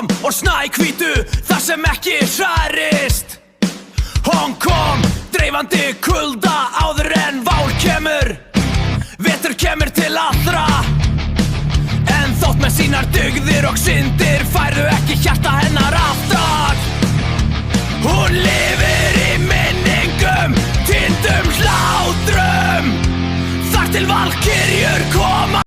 kom og snæhvítu þar sem ekki hrærist. Hún kom dreifandi kulda áður en vár kemur. Vetur kemur til allra, en þótt með sínar dygðir og syndir færðu ekki hjarta hennar aftar. Hún lifir í minningum, týndum hlátrum, þar til valkyrjur koma.